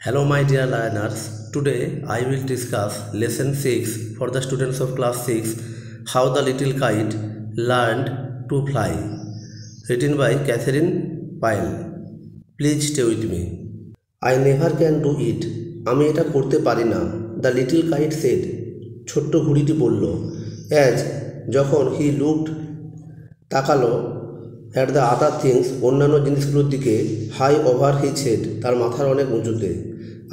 Hello my dear learners, today I will discuss lesson 6 for the students of class 6, How the Little Kite Learned to Fly, written by Catherine Pyle. Please stay with me. I never can do it. আমি এটা করতে পারি না। The little kite said. ছোট্ট ঘুড়িটি বলল। As যখন he looked তাকালো at the other things অন্যান্য জিনিসগুলোর দিকে হাই ওভার হিজ হেড তার মাথার অনেক উঁচুতে।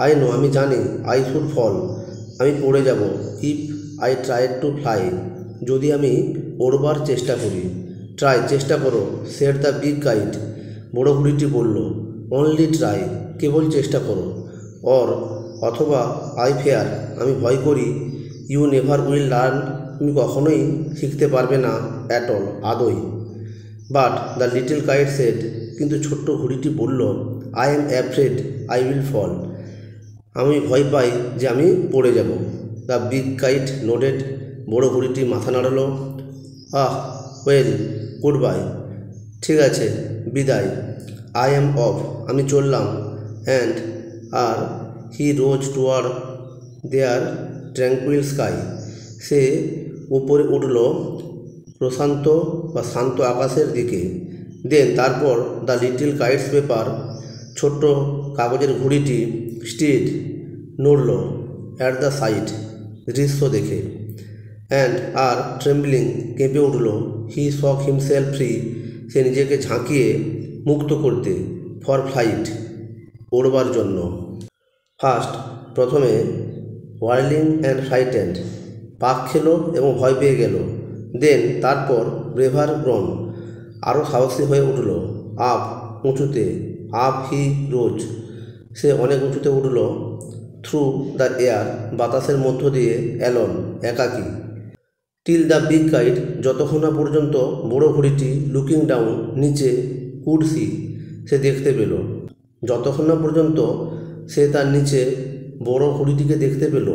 আই নো আমি জানি আই শুড ফল আমি পড়ে যাব if I tried to fly যদি আমি ওড়বার চেষ্টা করি। ট্রাই চেষ্টা করো সেড দ্য বিগ কাইট বড় ঘুড়িটি বলল। অনলি ট্রাই কেবল চেষ্টা করো। অর অথবা আই ফেয়ার আমি ভয় করি ইউ নেভার উইল লার্ন তুমি কখনোই শিখতে পারবে না অ্যাট অল আদৌ। But the little kite said কিন্তু ছোট্ট ঘুড়িটি বলল I am afraid I will fall আমি ভয় পাই যে আমি পড়ে যাব। দ্য বিগ কাইট নোডেড বড় ঘুড়িটি মাথা নাড়ল। ওয়েল গুড বাই ঠিক আছে বিদায়। আই এম অফ আমি চললাম। অ্যান্ড আর he rose toward their tranquil sky সে উপরে উঠল প্রশান্ত বা শান্ত আকাশের দিকে। দেন তারপর দ্য লিটল কাইটস পেপার ছোট্ট কাগজের ঘুড়িটি স্টিড নড়ল অ্যাট দ্য সাইট দৃশ্য দেখে। অ্যান্ড আর ট্রেম্বলিং কেঁপে উঠল হি শক হিমসেলফ ফ্রি সে নিজেকে ঝাঁকিয়ে মুক্ত করতে ফর ফ্লাইট ওড়বার জন্য। ফার্স্ট প্রথমে ওয়ার্লিং অ্যান্ড ফ্রাইটেন্ড পাক খেলো এবং ভয় পেয়ে গেল। দেন তারপর ব্রেভার গ্রন আরও সাহসী হয়ে উঠল। আপ উঁচুতে আপ হি রোজ সে অনেক উঁচুতে উঠল। থ্রু দ্য এয়ার বাতাসের মধ্য দিয়ে অ্যালন একাকী। টিল দ্য বিগ কাইট যতক্ষণ না পর্যন্ত বড় ঘুড়িটি লুকিং ডাউন নিচে কুড সি সে দেখতে পেল। যতক্ষণ না পর্যন্ত সে তার নিচে বড় ঘুড়িটিকে দেখতে পেল।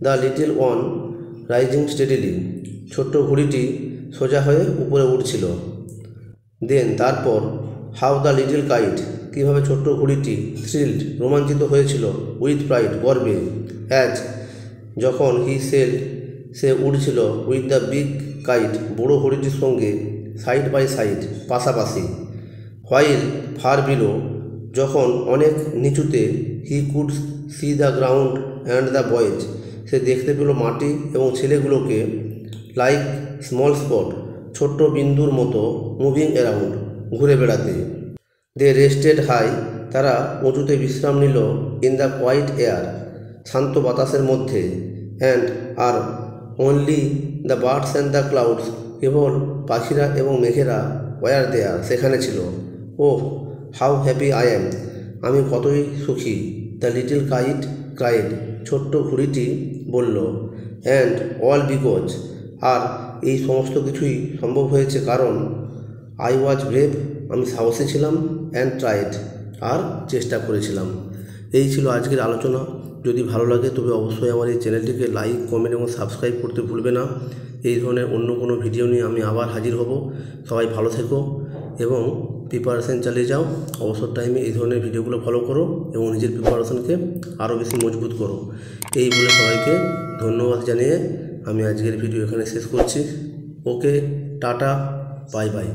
The little one rising steadily ছোট্ট ঘুড়িটি সোজা হয়ে উপরে উঠছিল। দেন তারপর হাউ দ্য লিটল কাইট কীভাবে ছোট্ট ঘুড়িটি থ্রিল্ড রোমাঞ্চিত হয়েছিল উইথ প্রাইড গর্বে। অ্যাজ যখন হি সেল সে উড়ছিল উইথ দ্য বিগ কাইট বড় ঘুড়িটির সঙ্গে সাইড বাই সাইড পাশাপাশি। হোয়াইল ফার বিলো যখন অনেক নিচুতে he could see the ground and the boys সে দেখতে পেল মাটি এবং ছেলেগুলোকে লাইক স্মল স্পট ছোট্ট বিন্দুর মতো মুভিং অ্যারাউন্ড ঘুরে বেড়াতে। দে রেস্টেড হাই তারা উঁচুতে বিশ্রাম নিল ইন দ্য কোয়াইট এয়ার শান্ত বাতাসের মধ্যে। অ্যান্ড আর only the birds and the clouds কেবল পাখিরা এবং মেঘেরা ওয়ার দেয়ার সেখানে ছিল। Oh how happy I am আমি কতই সুখী। দ্য লিটল কাইট ক্রাইড ছোট্ট ঘুড়িটি বলল। অ্যান্ড অল বিকজ আর এই সমস্ত কিছুই সম্ভব হয়েছে কারণ আই ওয়াজ ব্রেভ আমি সাহসী ছিলাম অ্যান্ড ট্রাইড আর চেষ্টা করেছিলাম। এই ছিল আজকের আলোচনা। যদি ভালো লাগে তবে অবশ্যই আমার এই চ্যানেলটিকে লাইক কমেন্ট এবং সাবস্ক্রাইব করতে ভুলবে না। এই ধরনের অন্য কোনো ভিডিও নিয়ে আমি আবার হাজির হব। সবাই ভালো থেকো এবং প্রিপারেশান চালিয়ে যাও। অবসর টাইমে এই ধরনের ভিডিওগুলো ফলো করো এবং নিজের প্রিপারেশনকে আরও বেশি মজবুত করো। এই বলে সবাইকে ধন্যবাদ জানিয়ে আমি আজকের ভিডিও এখানে শেষ করছি। ওকে টাটা বাই বাই।